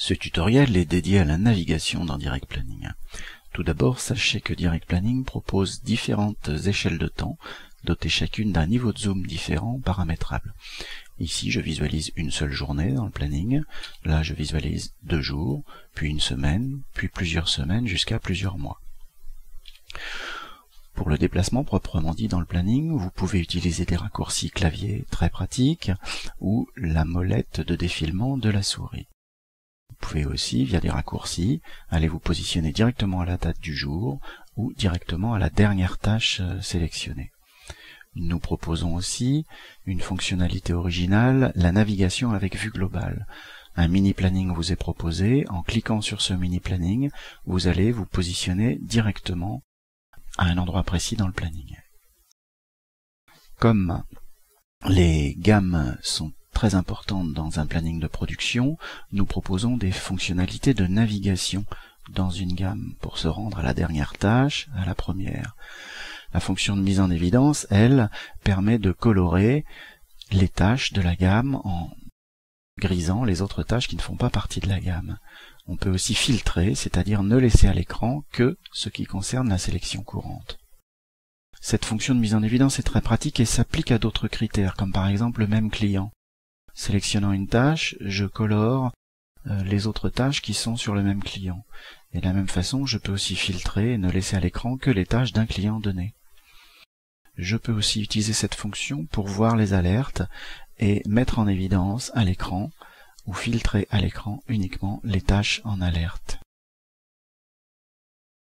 Ce tutoriel est dédié à la navigation dans Direct Planning. Tout d'abord, sachez que Direct Planning propose différentes échelles de temps, dotées chacune d'un niveau de zoom différent paramétrable. Ici, je visualise une seule journée dans le planning. Là, je visualise 2 jours, puis une semaine, puis plusieurs semaines, jusqu'à plusieurs mois. Pour le déplacement proprement dit dans le planning, vous pouvez utiliser des raccourcis clavier très pratiques ou la molette de défilement de la souris. Vous pouvez aussi, via des raccourcis, aller vous positionner directement à la date du jour ou directement à la dernière tâche sélectionnée. Nous proposons aussi une fonctionnalité originale, la navigation avec vue globale. Un mini-planning vous est proposé. En cliquant sur ce mini-planning, vous allez vous positionner directement à un endroit précis dans le planning. Comme les gammes sont très importantes dans un planning de production, nous proposons des fonctionnalités de navigation dans une gamme pour se rendre à la dernière tâche, à la première. La fonction de mise en évidence, elle, permet de colorer les tâches de la gamme en grisant les autres tâches qui ne font pas partie de la gamme. On peut aussi filtrer, c'est-à-dire ne laisser à l'écran que ce qui concerne la sélection courante. Cette fonction de mise en évidence est très pratique et s'applique à d'autres critères, comme par exemple le même client. Sélectionnant une tâche, je colore les autres tâches qui sont sur le même client. Et de la même façon, je peux aussi filtrer et ne laisser à l'écran que les tâches d'un client donné. Je peux aussi utiliser cette fonction pour voir les alertes et mettre en évidence à l'écran ou filtrer à l'écran uniquement les tâches en alerte.